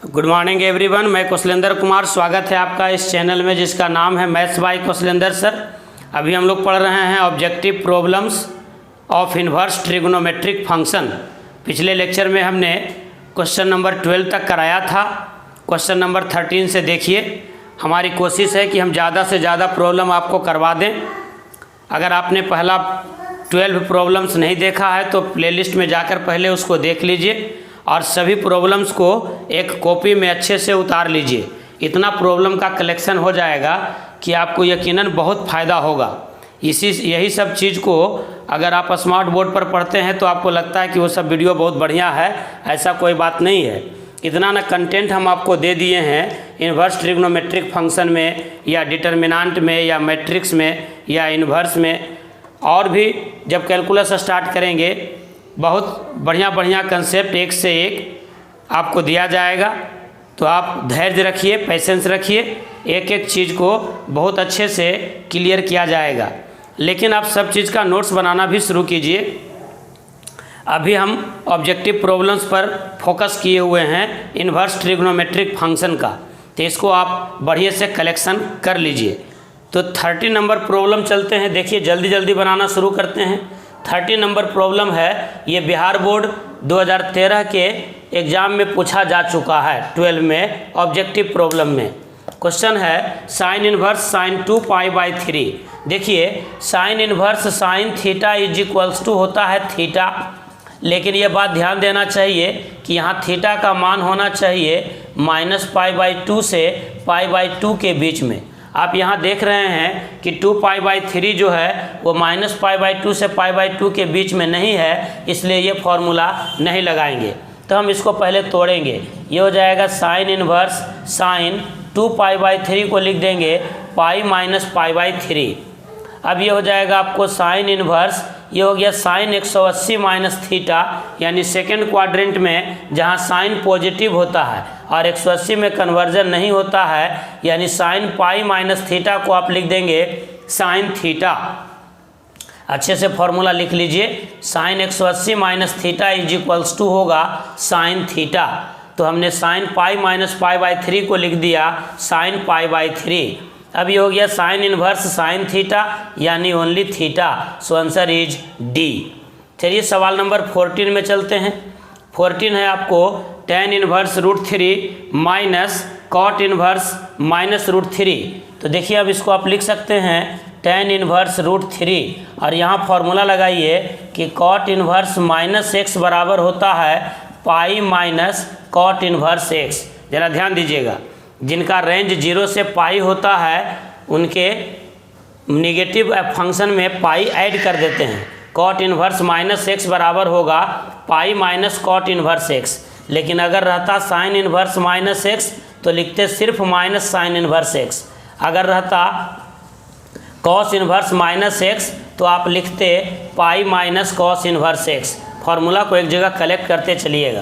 Good morning everyone, मैं कौशलेंद्र कुमार। स्वागत है आपका इस चैनल में जिसका नाम है मैथ्स बाय कौशलेंद्र सर। अभी हम लोग पढ़ रहे हैं objective problems of inverse trigonometric function. पिछले लेक्चर में हमने क्वेश्चन नंबर 12 तक कराया था। क्वेश्चन नंबर 13 से देखिए। हमारी कोशिश है कि हम ज़्यादा से ज़्यादा प्रॉब्लम आपको करवा दें। अगर आपने पहला 12 प्रॉब्लम्स नहीं देखा है तो प्लेलिस्ट में जाकर पहले उसको देख लीजिए और सभी प्रॉब्लम्स को एक कॉपी में अच्छे से उतार लीजिए। इतना प्रॉब्लम का कलेक्शन हो जाएगा कि आपको यकीनन बहुत फ़ायदा होगा। यही सब चीज़ को अगर आप स्मार्ट बोर्ड पर पढ़ते हैं तो आपको लगता है कि वो सब वीडियो बहुत बढ़िया है। ऐसा कोई बात नहीं है। इतना ना कंटेंट हम आपको दे दिए हैं इन्वर्स ट्रिग्नोमेट्रिक फंक्शन में या डिटर्मिनेंट में या मैट्रिक्स में या इन्वर्स में, और भी जब कैलकुलस स्टार्ट करेंगे बहुत बढ़िया बढ़िया कंसेप्ट एक से एक आपको दिया जाएगा। तो आप धैर्य रखिए, पेशेंस रखिए, एक एक चीज़ को बहुत अच्छे से क्लियर किया जाएगा। लेकिन आप सब चीज़ का नोट्स बनाना भी शुरू कीजिए। अभी हम ऑब्जेक्टिव प्रॉब्लम्स पर फोकस किए हुए हैं इन्वर्स ट्रिग्नोमेट्रिक फंक्शन का, तो इसको आप बढ़िया से कलेक्शन कर लीजिए। तो 30 नंबर प्रॉब्लम चलते हैं। देखिए जल्दी जल्दी बनाना शुरू करते हैं। 30 नंबर प्रॉब्लम है, ये बिहार बोर्ड 2013 के एग्ज़ाम में पूछा जा चुका है 12 में ऑब्जेक्टिव प्रॉब्लम में। क्वेश्चन है साइन इन्वर्स साइन 2π/3। देखिए sine inverse sine theta is equals to होता है थीटा, लेकिन ये बात ध्यान देना चाहिए कि यहाँ थीटा का मान होना चाहिए -π/2 से π/2 के बीच में। आप यहाँ देख रहे हैं कि 2π/3 जो है वो -π/2 से π/2 के बीच में नहीं है, इसलिए ये फॉर्मूला नहीं लगाएंगे। तो हम इसको पहले तोड़ेंगे। ये हो जाएगा साइन इन्वर्स साइन 2π/3 को लिख देंगे π-π/3। अब ये हो जाएगा आपको साइन इन्वर्स, ये हो गया साइन 180 माइनस थीटा, यानी सेकेंड क्वाड्रेंट में जहाँ साइन पॉजिटिव होता है और 180 में कन्वर्जन नहीं होता है, यानी साइन पाई माइनस थीटा को आप लिख देंगे साइन थीटा। अच्छे से फॉर्मूला लिख लीजिए। Sine 180 minus theta is equals to होगा साइन थीटा। तो हमने साइन पाई माइनस π/3 को लिख दिया साइन π/3। अब ये हो गया साइन इन्वर्स साइन थीटा यानी only theta. So answer is D. चलिए सवाल नंबर 14 में चलते हैं। 14 है आपको tan inverse √3 minus cot inverse minus √3। तो देखिए अब इसको आप लिख सकते हैं tan इन्वर्स √3 और यहाँ फॉर्मूला लगाइए कि कॉट इन्वर्स माइनस एक्स बराबर होता है pi minus cot inverse x. ज़रा ध्यान दीजिएगा, जिनका रेंज 0 से पाई होता है उनके निगेटिव फंक्शन में पाई ऐड कर देते हैं। कॉट इन्वर्स माइनस एक्स बराबर होगा pi minus cot inverse x. लेकिन अगर रहता साइन इन्वर्स माइनस एक्स तो लिखते सिर्फ माइनस साइन इन्वर्स एक्स। अगर रहता कॉस इन्वर्स माइनस एक्स तो आप लिखते पाई minus cos inverse x. Formula को एक जगह कलेक्ट करते चलिएगा।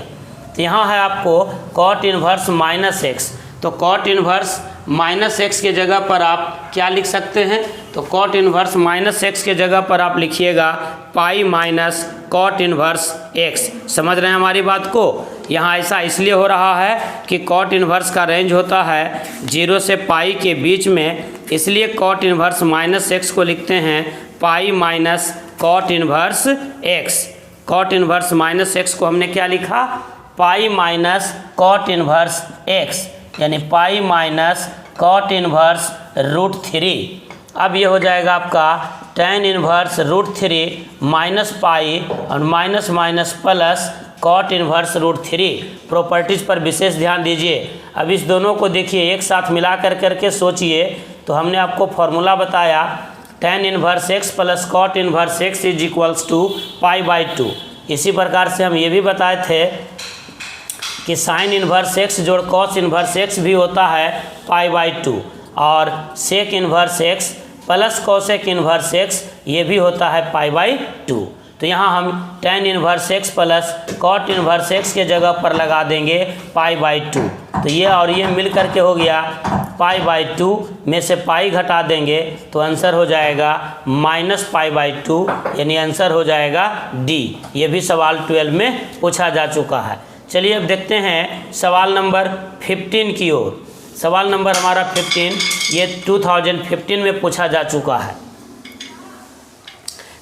तो यहाँ है आपको कॉट इन्वर्स माइनस एक्स, तो कॉट इन्वर्स माइनस एक्स के जगह पर आप क्या लिख सकते हैं? तो कॉट इन्वर्स माइनस एक्स के जगह पर आप लिखिएगा pi minus cot inverse x. समझ रहे हैं हमारी बात को? यहाँ ऐसा इसलिए हो रहा है कि कॉट इन्वर्स का रेंज होता है 0 से पाई के बीच में, इसलिए कॉट इन्वर्स माइनस एक्स को लिखते हैं pi minus cot inverse x. Cot inverse minus x को हमने क्या लिखा? Pi minus cot inverse x, यानी पाई माइनस कॉट इन्वर्स √3। अब ये हो जाएगा आपका tan इन्वर्स √3 माइनस पाई और minus minus plus cot inverse √3। Properties पर विशेष ध्यान दीजिए। अब इस दोनों को देखिए एक साथ मिला करके सोचिए। तो हमने आपको फॉर्मूला बताया tan inverse x plus cot inverse X is equals to π/2। इसी प्रकार से हम ये भी बताए थे कि साइन इन्वर्स एक्स जोड़ कॉस इन्वर्स एक्स भी होता है π/2 और sec inverse x plus cosec inverse x ये भी होता है π/2। तो यहाँ हम tan inverse x plus cot inverse x के जगह पर लगा देंगे π/2। तो ये और ये मिल करके हो गया π/2 में से पाई घटा देंगे तो आंसर हो जाएगा -π/2, यानी आंसर हो जाएगा डी। ये भी सवाल 12 में पूछा जा चुका है। चलिए अब देखते हैं सवाल नंबर 15 की ओर। सवाल नंबर हमारा 15 ये 2015 में पूछा जा चुका है।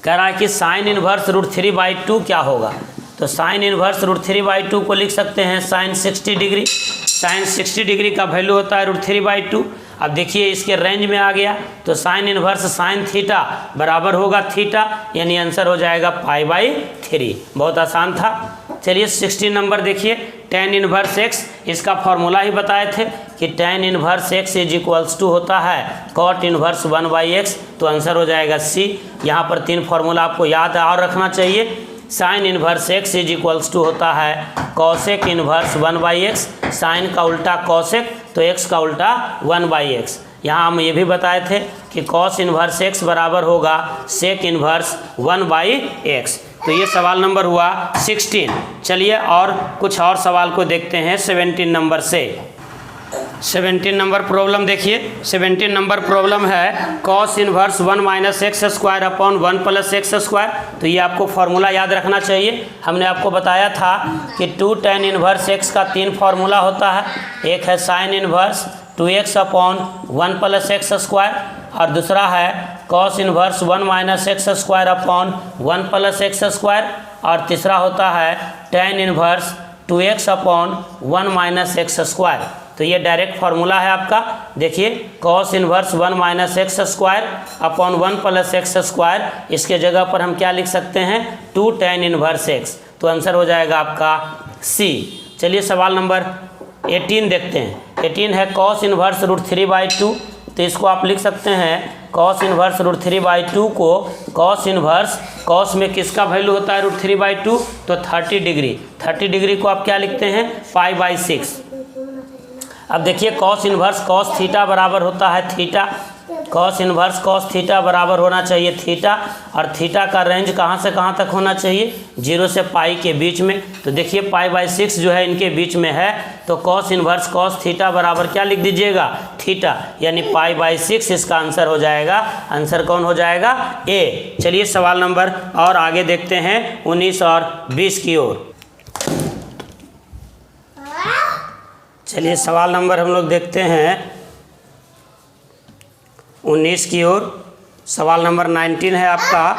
कह रहा है कि साइन इनवर्स √3/2 क्या होगा। तो साइन इनवर्स √3/2 को लिख सकते हैं साइन 60 डिग्री। साइन 60 डिग्री का वैल्यू होता है √3/2। अब देखिए इसके रेंज में आ गया, तो साइन इनवर्स साइन थीटा बराबर होगा थीटा, यानी आंसर हो जाएगा π/3। बहुत आसान था। चलिए 16 नंबर देखिए, tan इनवर्स x, इसका फॉर्मूला ही बताए थे कि tan इनवर्स x = होता है cot इनवर्स 1/x, तो आंसर हो जाएगा C। यहाँ पर 3 फॉर्मूला आपको याद और रखना चाहिए। साइन इनवर्स x = होता है कॉसेक इनवर्स 1/x, साइन का उल्टा कॉसेक, तो x का उल्टा 1/x। यहाँ हम ये भी बताए थे कि कॉस इनवर्स x बराबर होगा सेक इनवर्स 1/x। तो ये सवाल नंबर हुआ 16। चलिए और कुछ और सवाल को देखते हैं 17 नंबर से। 17 नंबर प्रॉब्लम देखिए। 17 नंबर प्रॉब्लम है cos inverse 1 - x² upon 1 + x²। तो ये आपको फॉर्मूला याद रखना चाहिए। हमने आपको बताया था कि 2 tan इनवर्स x का 3 फार्मूला होता है। एक है sine inverse 2x upon 1 + x² और दूसरा है cos inverse 1 - x² upon 1 + x² और तीसरा होता है tan inverse 2x upon 1 - x²। तो ये डायरेक्ट फार्मूला है आपका। देखिए cos inverse 1 - x² upon 1 + x², इसके जगह पर हम क्या लिख सकते हैं 2 tan इनवर्स x, तो आंसर हो जाएगा आपका C। चलिए सवाल नंबर 18 देखते हैं। 18 है कॉस इनवर्स √3/2। तो इसको आप लिख सकते हैं कॉस इनवर्स √3/2 को कॉस इनवर्स, कॉस में किसका वैल्यू होता है √3/2, तो 30 डिग्री। 30 डिग्री को आप क्या लिखते हैं π/6। अब देखिए कॉस इनवर्स कॉस थीटा बराबर होता है theta. Cos inverse cos theta बराबर होना चाहिए थीटा, और थीटा का रेंज कहाँ से कहाँ तक होना चाहिए 0 से π के बीच में। तो देखिए π/6 जो है इनके बीच में है, तो कॉस इनवर्स कॉस थीटा बराबर क्या लिख दीजिएगा थीटा, यानी π/6 इसका आंसर हो जाएगा। आंसर कौन हो जाएगा A। चलिए सवाल नंबर और आगे देखते हैं 19 और 20 की ओर। चलिए सवाल नंबर हम लोग देखते हैं 19 की ओर। सवाल नंबर 19 है आपका।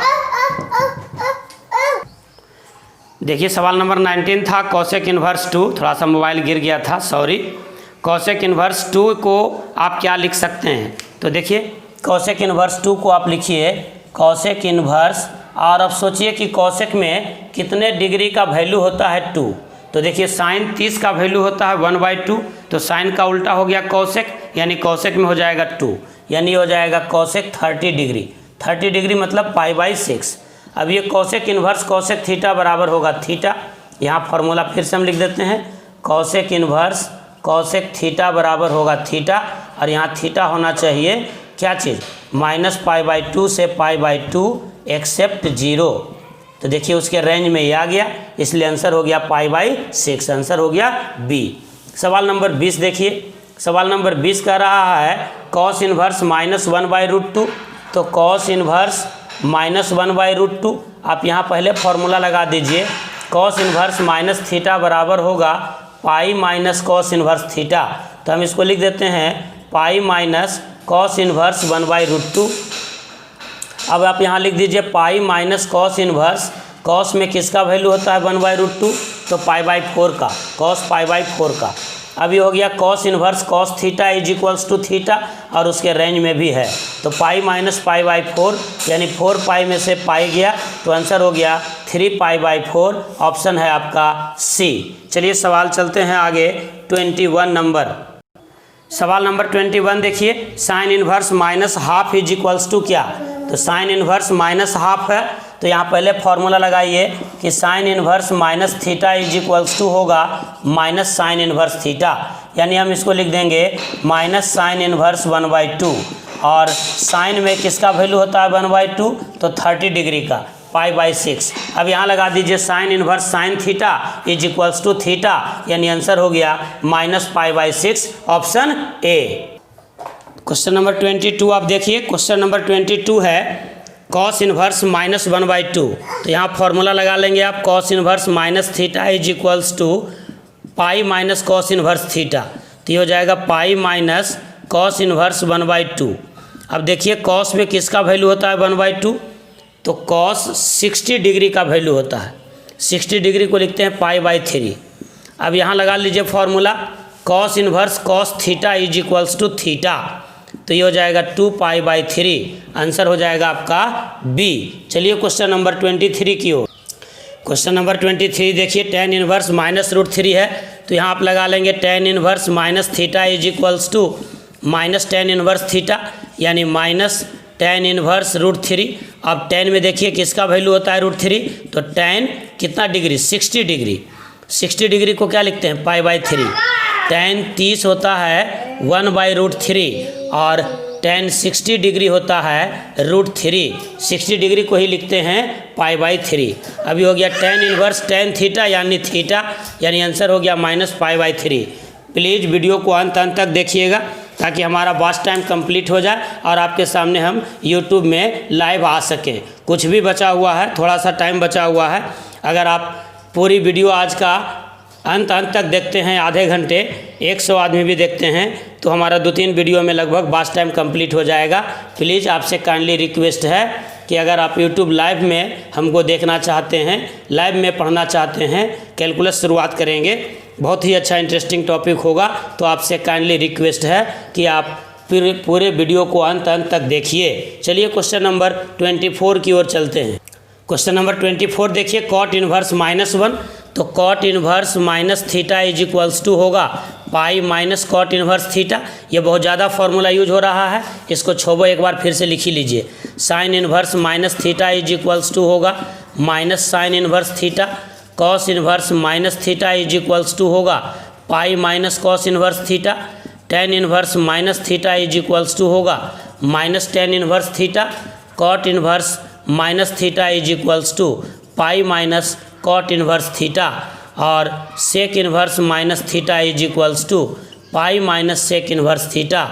देखिए सवाल नंबर 19 था कॉसेक इनवर्स 2, थोड़ा सा मोबाइल गिर गया था, सॉरी। कॉसेक इनवर्स 2 को आप क्या लिख सकते हैं, तो देखिए कॉसेक इनवर्स 2 को आप लिखिए कॉसेक इनवर्स, और अब सोचिए कि कॉसेक में कितने डिग्री का वैल्यू होता है 2। तो देखिए साइन 30 का वैल्यू होता है 1/2, तो साइन का उल्टा हो गया कॉसेक, यानी कॉसेक में हो जाएगा 2, यानी हो जाएगा कॉसेक 30 डिग्री। 30 डिग्री मतलब π/6। अब ये कॉसेक इनवर्स कॉसेक थीटा बराबर होगा थीटा। यहाँ फार्मूला फिर से हम लिख देते हैं कॉसेक इनवर्स कॉसेक थीटा बराबर होगा थीटा, और यहाँ थीटा होना चाहिए क्या चीज़ -π/2 से π/2 एक्सेप्ट 0। तो देखिए उसके रेंज में ये आ गया, इसलिए आंसर हो गया π/6, आंसर हो गया B। सवाल नंबर 20 देखिए। सवाल नंबर 20 कह रहा है कॉस इनवर्स -1/√2। तो कॉस इनवर्स -1/√2, आप यहाँ पहले फॉर्मूला लगा दीजिए। कॉस इनवर्स माइनस थीटा बराबर होगा π - कॉस इनवर्स थीटा। तो हम इसको लिख देते हैं π - कॉस इनवर्स 1/√2। अब आप यहाँ लिख दीजिए π - कॉस इनवर्स, कॉस में किसका वैल्यू होता है 1/√2, तो π/4 का, कॉस π/4 का। अब ये हो गया cos inverse cos theta = theta, और उसके रेंज में भी है, तो π - π/4, यानी 4π में से π गया, तो आंसर हो गया 3π/4। ऑप्शन है आपका C। चलिए सवाल चलते हैं आगे 21 नंबर। सवाल नंबर 21 देखिए साइन इनवर्स -½ = क्या। तो साइन इनवर्स -½ है, तो यहाँ पहले फॉर्मूला लगाइए कि साइन इनवर्स -θ होगा माइनस साइन इनवर्स थीटा, यानी हम इसको लिख देंगे माइनस साइन इनवर्स 1/2, और साइन में किसका वैल्यू होता है 1/2, तो 30 डिग्री का π/6। अब यहाँ लगा दीजिए sine inverse sine theta = theta, यानी आंसर हो गया -π/6, ऑप्शन A। क्वेश्चन नंबर 22 आप देखिए। क्वेश्चन नंबर 22 है कॉस इनवर्स -1/2। तो यहाँ फॉर्मूला लगा लेंगे आप, cos inverse -θ = pi minus cos inverse theta, तो ये हो जाएगा पाई माइनस कॉस इनवर्स 1/2। अब देखिए कॉस में किसका वैल्यू होता है 1/2, तो कॉस 60 डिग्री का वैल्यू होता है। 60 डिग्री को लिखते हैं π/3। अब यहाँ लगा लीजिए formula, cos inverse cos theta is equals to theta, तो ये हो जाएगा 2π/3। आंसर हो जाएगा आपका बी। चलिए क्वेश्चन नंबर 23 की ओर। क्वेश्चन नंबर 23 देखिए, tan इनवर्स -√3 है, तो यहाँ आप लगा लेंगे tan inverse minus theta is equals to minus tan inverse theta, यानी माइनस tan इनवर्स √3। अब tan में देखिए किसका वैल्यू होता है √3, तो tan कितना डिग्री 60 डिग्री। 60 डिग्री को क्या लिखते हैं π/3। tan 30 होता है 1/√3 और tan 60 डिग्री होता है √3। 60 डिग्री को ही लिखते हैं π/3। अभी हो गया tan इनवर्स tan थीटा यानी थीटा, यानी आंसर हो गया -π/3। प्लीज़ वीडियो को अंत तक देखिएगा ताकि हमारा वॉच टाइम कंप्लीट हो जाए और आपके सामने हम यूट्यूब में लाइव आ सकें। कुछ भी बचा हुआ है, थोड़ा सा टाइम बचा हुआ है, अगर आप पूरी वीडियो आज का अंत तक देखते हैं, आधे घंटे 100 आदमी भी देखते हैं, तो हमारा 2-3 वीडियो में लगभग वॉच टाइम कंप्लीट हो जाएगा। प्लीज़ आपसे काइंडली रिक्वेस्ट है कि अगर आप यूट्यूब लाइव में हमको देखना चाहते हैं, लाइव में पढ़ना चाहते हैं, कैलकुलस शुरुआत करेंगे, बहुत ही अच्छा इंटरेस्टिंग टॉपिक होगा, तो आपसे काइंडली रिक्वेस्ट है कि आप पूरे वीडियो को अंत तक देखिए। चलिए क्वेश्चन नंबर 24 की ओर चलते हैं। क्वेश्चन नंबर 24 देखिए, कॉट इनवर्स -1, तो cot inverse minus theta is equals to होगा pi minus cot inverse theta. ये बहुत ज़्यादा फॉर्मूला यूज हो रहा है, इसको छोबो एक बार फिर से लिख ही लीजिए। Sine inverse minus theta is equals to होगा minus sine inverse theta. Cos inverse minus theta is equals to होगा pi minus cos inverse theta. Tan inverse minus theta is equals to होगा minus tan inverse theta. Cot inverse minus theta is equals to pi minus cot inverse theta. और sec inverse minus theta is equals to pi minus sec inverse theta.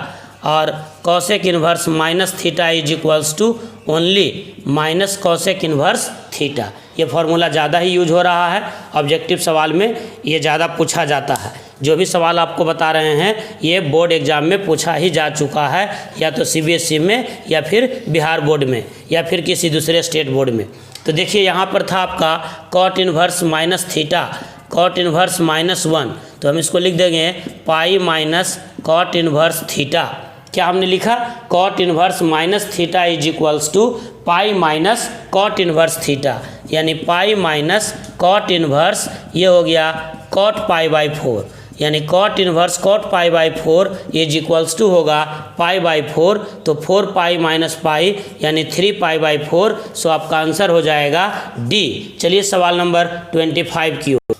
और cosec inverse minus theta is equals to only minus cosec inverse theta. ये formula ज़्यादा ही use हो रहा है, objective सवाल में ये ज़्यादा पूछा जाता है। जो भी सवाल आपको बता रहे हैं ये बोर्ड एग्जाम में पूछा ही जा चुका है, या तो CBSE में, या फिर बिहार बोर्ड में, या फिर किसी दूसरे स्टेट बोर्ड में। तो देखिए यहाँ पर था आपका cot inverse minus theta, cot inverse -1, तो हम इसको लिख देंगे pi minus cot inverse theta. क्या हमने लिखा, cot inverse minus theta is equals to pi minus cot inverse theta, यानी पाई माइनस कॉट इनवर्स, ये हो गया कॉट π/4, यानी cot inverse cot π/4 is equals to होगा π/4, तो 4 पाई माइनस पाई यानी 3 π/4। सो आपका आंसर हो जाएगा डी। चलिए सवाल नंबर 25 की ओर।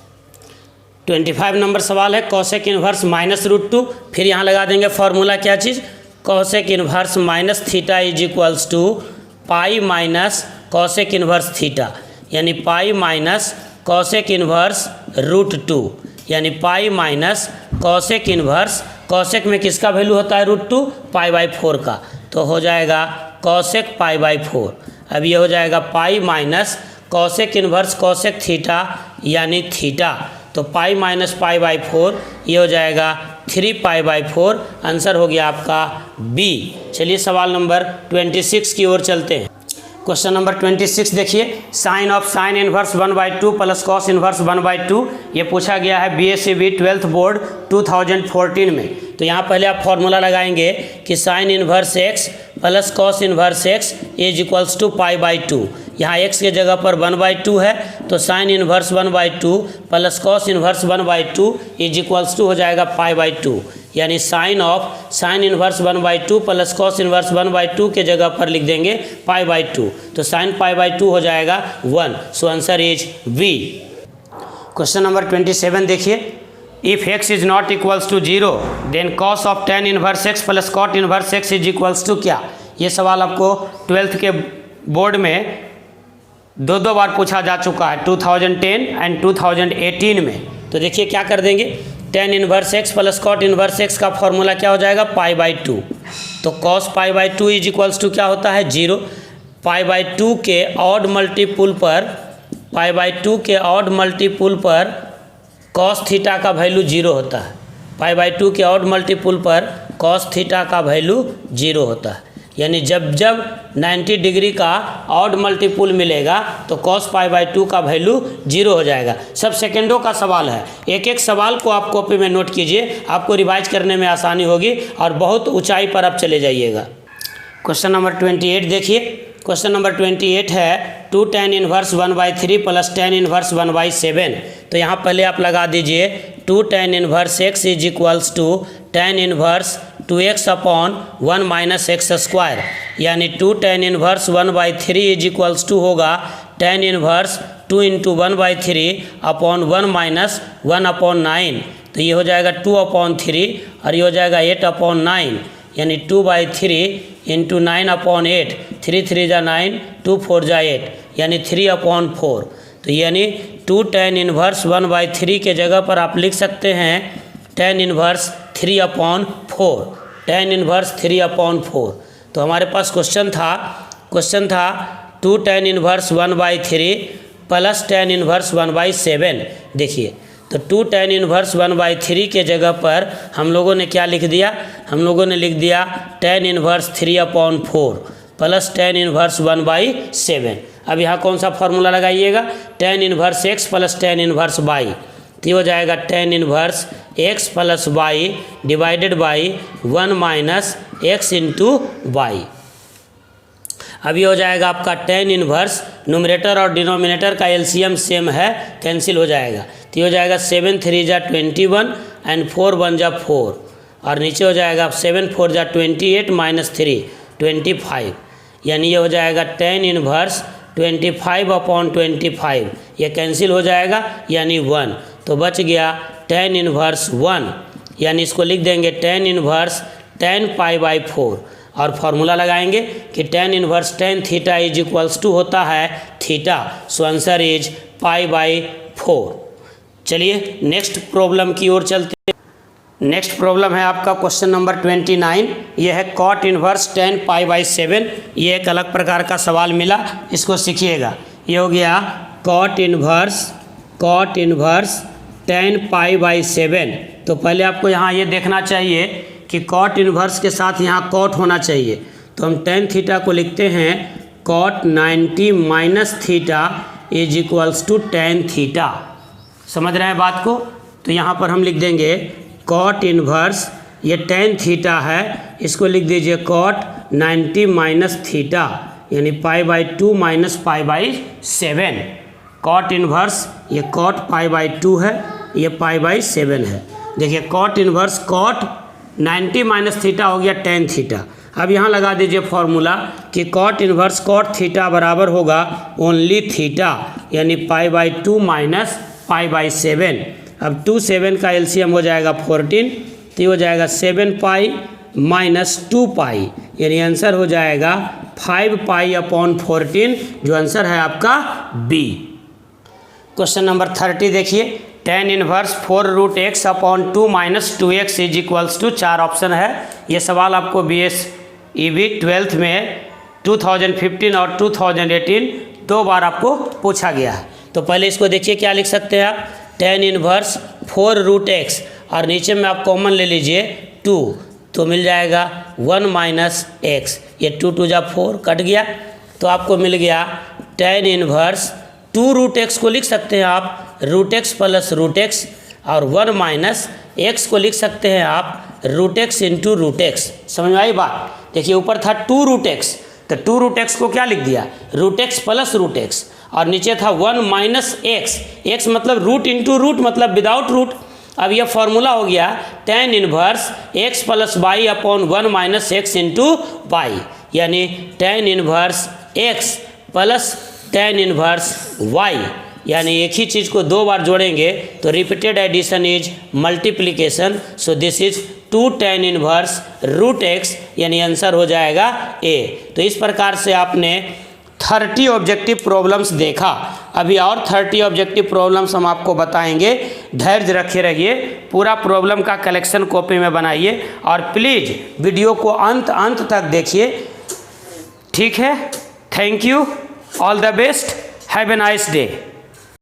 25 नंबर सवाल है, कॉसेक इनवर्स -√2, फिर यहाँ लगा देंगे फॉर्मूला, क्या चीज़, cosec inverse minus theta is equals to pi minus cosec inverse theta, यानी पाई माइनस कॉसेक इनवर्स √2, यानी pi minus cosec inverse, cosec में किसका वैल्यू होता है √2, π/4 का, तो हो जाएगा कॉसेक π/4। अब ये हो जाएगा पाई minus cosec inverse cosec theta यानी थीटा, तो पाई माइनस π/4, ये हो जाएगा 3 π/4। आंसर हो गया आपका बी। चलिए सवाल नंबर 26 की ओर चलते हैं। क्वेश्चन नंबर 26 देखिए, sine of sine inverse 1/2 plus cos inverse 1/2, ये पूछा गया है BSc 12th बोर्ड 2014 में। तो यहाँ पहले आप फॉर्मूला लगाएंगे कि sine inverse x plus cos inverse x is equals to π/2। यहाँ x के जगह पर 1/2 है, तो sine inverse 1/2 plus cos inverse 1/2 is equals to हो जाएगा π/2, यानी sine of sine inverse 1/2 plus cos inverse 1/2 के जगह पर लिख देंगे π/2, तो साइन π/2 हो जाएगा 1। So answer is B. Question number 27 देखिए, if x is not equals to 0 then cos of tan inverse x plus cot inverse x is equals to क्या। ये सवाल आपको 12th के बोर्ड में दो बार पूछा जा चुका है, 2010 एंड 2018 में। तो देखिए क्या कर देंगे, tan inverse x plus cot inverse x का फॉर्मूला क्या हो जाएगा π/2, तो cos π/2 इज इक्वल्स टू क्या होता है 0। π/2 के ऑड मल्टीपुल पर, π/2 के ऑड मल्टीपुल पर कॉस थीटा का वैल्यू 0 होता है। π/2 के ऑड मल्टीपुल पर कॉस थीटा का वैल्यू 0 होता है, यानी जब जब 90 डिग्री का ऑड मल्टीपुल मिलेगा तो कॉस π/2 का वैल्यू 0 हो जाएगा। सब सेकेंडों का सवाल है, एक एक सवाल को आप कॉपी में नोट कीजिए, आपको रिवाइज करने में आसानी होगी और बहुत ऊंचाई पर आप चले जाइएगा। क्वेश्चन नंबर 28 देखिए। क्वेश्चन नंबर 28 है 2 tan inverse 1/3 plus tan inverse 1/7। तो यहाँ पहले आप लगा दीजिए 2 tan inverse x is equals to tan inverse 2x upon 1 minus x square, यानी 2 tan inverse 1/3 is equals to होगा tan inverse 2 into 1/3 upon 1 minus 1/9। तो ये हो जाएगा 2/3 और ये हो जाएगा 8/9, यानी 2/3 इंटू 9/8, 3 3 जा 9, 2 4 जा 8, यानी 3/4। तो यानी 2 tan इनवर्स 1/3 के जगह पर आप लिख सकते हैं tan इनवर्स 3/4, tan इनवर्स 3/4। तो हमारे पास क्वेश्चन था 2 tan inverse 1/3 plus tan inverse 1/7। देखिए, तो 2 tan इनवर्स 1/3 के जगह पर हम लोगों ने क्या लिख दिया, हम लोगों ने लिख दिया tan inverse 3/4 plus tan inverse 1/7। अब यहाँ कौन सा फॉर्मूला लगाइएगा, tan inverse x plus tan inverse y। तो ये हो जाएगा tan inverse x plus y divided by 1 minus x into y. अब ये हो जाएगा आपका tan इनवर्स, न्यूमरेटर और डिनोमिनेटर का एलसीएम सेम है, कैंसिल हो जाएगा। तो ये हो जाएगा 7 3 जा 21 एंड 4 1 जा 4, और नीचे हो जाएगा 7 4 जा 28 माइनस 3 25, यानी ये हो जाएगा tan इनवर्स 25/25, ये कैंसिल हो जाएगा यानी 1, तो बच गया tan इनवर्स 1, यानी इसको लिख देंगे tan इनवर्स tan π/4 और फॉर्मूला लगाएंगे कि tan inverse tan theta is equals to होता है थीटा, सो आंसर इज π/4। चलिए नेक्स्ट प्रॉब्लम की ओर चलते हैं। नेक्स्ट प्रॉब्लम है आपका क्वेश्चन नंबर 29। ये है cot इनवर्स tan π/7। ये एक अलग प्रकार का सवाल मिला, इसको सीखिएगा। ये हो गया cot इनवर्स tan π/7। तो पहले आपको यहाँ ये देखना चाहिए कि cot इनवर्स के साथ यहाँ cot होना चाहिए, तो हम tan थीटा को लिखते हैं cot 90 minus theta is equals to tan theta. समझ रहे हैं बात को? तो यहाँ पर हम लिख देंगे cot इनवर्स, ये tan थीटा है, इसको लिख दीजिए cot 90 माइनस थीटा, यानी π/2 माइनस π/7। cot इनवर्स ये cot π/2 है, ये π/7 है। देखिए cot inverse cot 90 minus theta हो गया tan थीटा। अब यहाँ लगा दीजिए फॉर्मूला कि cot इनवर्स cot थीटा बराबर होगा ओनली थीटा, यानी π/2 माइनस π/7। अब 2 7 का एलसीएम हो जाएगा 14, तो ये हो जाएगा 7π माइनस 2π, यानी आंसर हो जाएगा 5π/14, जो आंसर है आपका बी। क्वेश्चन नंबर 30 देखिए। tan inverse 4√x upon 2 minus 2x is equals to 4 option है। ये सवाल आपको BSEB 12th में 2015 और 2018 दो बार आपको पूछा गया है। तो पहले इसको देखिए क्या लिख सकते हैं आप, tan इनवर्स 4√x और नीचे में आप कॉमन ले लीजिए 2, तो मिल जाएगा 1 माइनस x, ये 2 2 जा 4 कट गया, तो आपको मिल गया tan इनवर्स 2√x को लिख सकते हैं आप √x प्लस √x, और 1 माइनस x को लिख सकते हैं आप √x इंटू √x। समझ में आई बात? देखिए ऊपर था 2√x, तो 2√x को क्या लिख दिया √x प्लस √x, और नीचे था 1 माइनस x मतलब रूट इंटू रूट मतलब विदाउट रूट। अब यह फॉर्मूला हो गया tan inverse x plus y upon 1 minus x into y, यानी tan inverse x plus tan inverse y, यानी एक ही चीज़ को दो बार जोड़ेंगे तो repeated addition is multiplication, so this is 2 tan inverse √x, यानी आंसर हो जाएगा ए। तो इस प्रकार से आपने 30 ऑब्जेक्टिव प्रॉब्लम्स देखा। अभी और 30 ऑब्जेक्टिव प्रॉब्लम्स हम आपको बताएंगे, धैर्य रखे रहिए, पूरा प्रॉब्लम का कलेक्शन कॉपी में बनाइए और प्लीज़ वीडियो को अंत तक देखिए, ठीक है? Thank you, all the best, have a nice day.